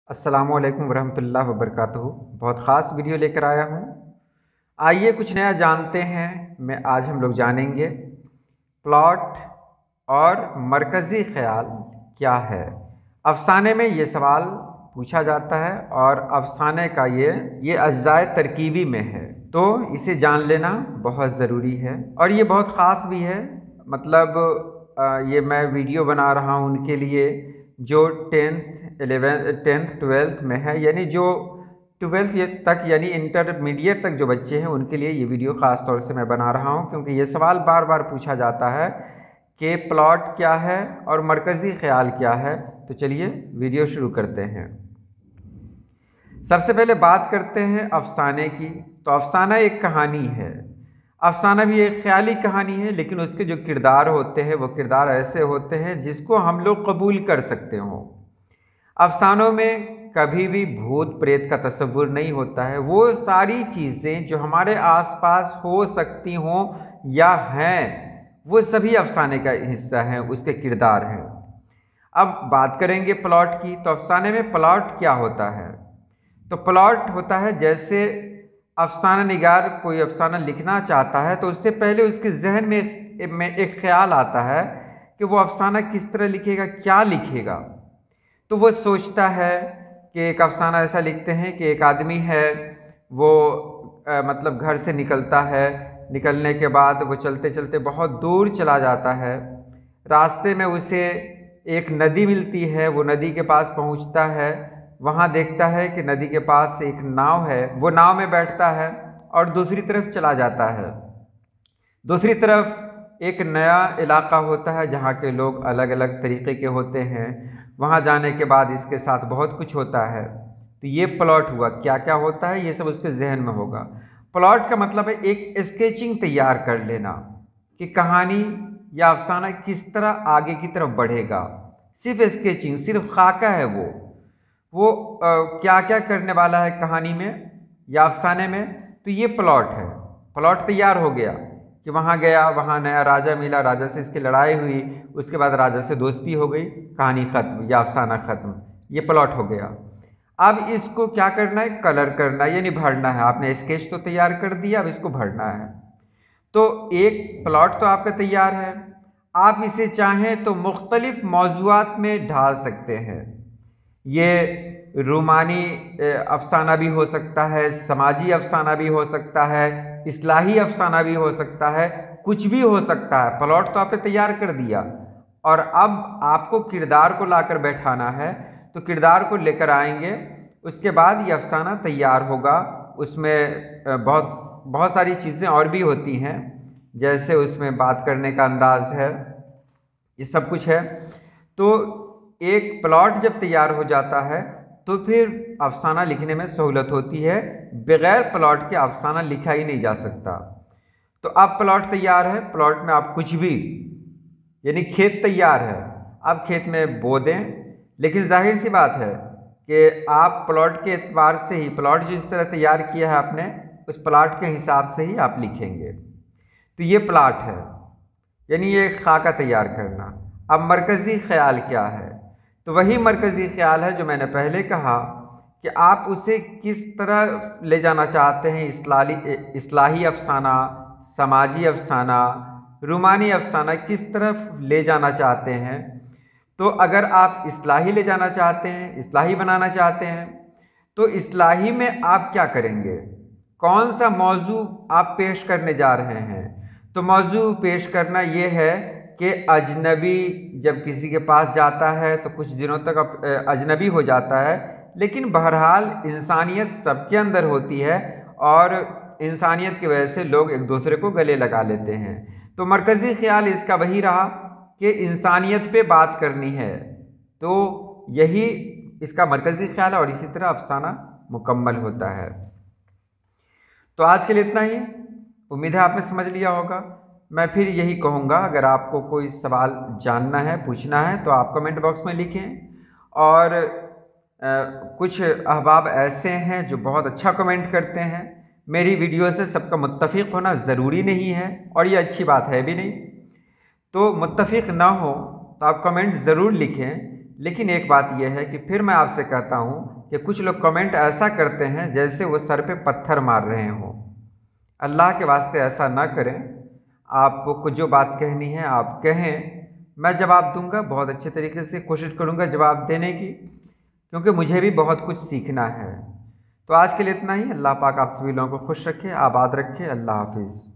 अस्सलामुअलैकुम वरहमतुल्लाहि वबरकातुहू। बहुत ख़ास वीडियो लेकर आया हूँ। आइए कुछ नया जानते हैं। आज हम लोग जानेंगे प्लॉट और मरकज़ी ख़याल क्या है। अफ़साने में ये सवाल पूछा जाता है और अफ़साने का ये अज्ज़ाए तरकीबी में है, तो इसे जान लेना बहुत ज़रूरी है और ये बहुत ख़ास भी है। मतलब ये मैं वीडियो बना रहा हूँ उनके लिए जो 10th 12th में है, यानी जो 12th तक यानी इंटरमीडिएट तक जो बच्चे हैं उनके लिए ये वीडियो ख़ास तौर से मैं बना रहा हूँ, क्योंकि ये सवाल बार बार पूछा जाता है कि प्लॉट क्या है और मरकज़ी ख़याल क्या है। तो चलिए वीडियो शुरू करते हैं। सबसे पहले बात करते हैं अफ़साने की। तो अफ़साना एक कहानी है। अफ़साना भी एक ख़याली कहानी है, लेकिन उसके जो किरदार होते हैं वो किरदार ऐसे होते हैं जिसको हम लोग कबूल कर सकते हों। अफ़सानों में कभी भी भूत प्रेत का तसव्वुर नहीं होता है। वो सारी चीज़ें जो हमारे आसपास हो सकती हों या हैं, वो सभी अफ़साने का हिस्सा हैं, उसके किरदार हैं। अब बात करेंगे प्लॉट की। तो अफ़साने में प्लॉट क्या होता है? तो प्लॉट होता है, जैसे अफ़साना निगार कोई अफ़साना लिखना चाहता है तो उससे पहले उसके जहन में एक ख़्याल आता है कि वो अफ़साना किस तरह लिखेगा, क्या लिखेगा। तो वो सोचता है कि एक अफ़साना ऐसा लिखते हैं कि एक आदमी है, वो मतलब घर से निकलता है, निकलने के बाद वो चलते चलते बहुत दूर चला जाता है। रास्ते में उसे एक नदी मिलती है, वो नदी के पास पहुंचता है। वहां देखता है कि नदी के पास एक नाव है, वो नाव में बैठता है और दूसरी तरफ चला जाता है। दूसरी तरफ एक नया इलाका होता है जहाँ के लोग अलग अलग तरीके के होते हैं। वहाँ जाने के बाद इसके साथ बहुत कुछ होता है। तो ये प्लॉट हुआ। क्या क्या होता है ये सब उसके जहन में होगा। प्लॉट का मतलब है एक स्केचिंग तैयार कर लेना कि कहानी या अफसाना किस तरह आगे की तरफ बढ़ेगा। सिर्फ स्केचिंग, सिर्फ खाका है वो क्या क्या करने वाला है कहानी में या अफसाने में। तो ये प्लॉट है। प्लॉट तैयार हो गया कि वहाँ गया, वहाँ नया राजा मिला, राजा से इसकी लड़ाई हुई, उसके बाद राजा से दोस्ती हो गई, कहानी ख़त्म या अफसाना ख़त्म। ये प्लॉट हो गया। अब इसको क्या करना है? कलर करना है, यानी भरना है। आपने स्केच तो तैयार कर दिया, अब इसको भरना है। तो एक प्लॉट तो आपका तैयार है। आप इसे चाहें तो मुख्तलिफ मौज़ूआत में ढाल सकते हैं। ये रूमानी अफसाना भी हो सकता है, समाजी अफसाना भी हो सकता है, इस्लाही अफसाना भी हो सकता है, कुछ भी हो सकता है। प्लॉट तो आपने तैयार कर दिया और अब आपको किरदार को लाकर बैठाना है। तो किरदार को लेकर आएंगे, उसके बाद ये अफसाना तैयार होगा। उसमें बहुत सारी चीज़ें और भी होती हैं, जैसे उसमें बात करने का अंदाज है, ये सब कुछ है। तो एक प्लॉट जब तैयार हो जाता है तो फिर अफसाना लिखने में सहूलत होती है। बगैर प्लॉट के अफसाना लिखा ही नहीं जा सकता। तो अब प्लॉट तैयार है। प्लॉट में आप कुछ भी, यानी खेत तैयार है, आप खेत में बो दें। लेकिन जाहिर सी बात है कि आप प्लॉट के एतबार से ही, प्लॉट जिस तरह तैयार किया है आपने, उस प्लॉट के हिसाब से ही आप लिखेंगे। तो ये प्लॉट है, यानी ये खाका तैयार करना। अब मरकज़ी ख़याल क्या है? तो वही मरकज़ी ख़याल है जो मैंने पहले कहा कि आप उसे किस तरह ले जाना चाहते हैं। इस्लाही अफसाना, समाजी अफसाना, रूमानी अफसाना किस तरफ ले जाना चाहते हैं। तो अगर आप इस्लाही ले जाना चाहते हैं, इस्लाही बनाना चाहते हैं, तो इस्लाही में आप क्या करेंगे? कौन सा मौजू आप पेश करने जा रहे हैं? तो मौजू पेश करना ये है कि अजनबी जब किसी के पास जाता है तो कुछ दिनों तक अजनबी हो जाता है, लेकिन बहरहाल इंसानियत सबके अंदर होती है और इंसानियत की वजह से लोग एक दूसरे को गले लगा लेते हैं। तो मरकज़ी ख़याल इसका वही रहा कि इंसानियत पे बात करनी है। तो यही इसका मरकज़ी ख़याल है और इसी तरह अफसाना मुकम्मल होता है। तो आज के लिए इतना ही। उम्मीद है आपने समझ लिया होगा। मैं फिर यही कहूँगा, अगर आपको कोई सवाल जानना है, पूछना है, तो आप कमेंट बॉक्स में लिखें। और कुछ अहबाब ऐसे हैं जो बहुत अच्छा कमेंट करते हैं। मेरी वीडियो से सबका मुत्तफ़िक़ होना ज़रूरी नहीं है और ये अच्छी बात है भी नहीं। तो मुत्तफ़िक़ ना हो तो आप कमेंट ज़रूर लिखें, लेकिन एक बात यह है कि फिर मैं आपसे कहता हूँ कि कुछ लोग कमेंट ऐसा करते हैं जैसे वो सर पे पत्थर मार रहे हों। अल्लाह के वास्ते ऐसा ना करें। आपको जो बात कहनी है आप कहें, मैं जवाब दूंगा, बहुत अच्छे तरीके से कोशिश करूंगा जवाब देने की, क्योंकि मुझे भी बहुत कुछ सीखना है। तो आज के लिए इतना ही। अल्लाह पाक आप सभी लोगों को खुश रखे, आबाद रखे। अल्लाह हाफिज़।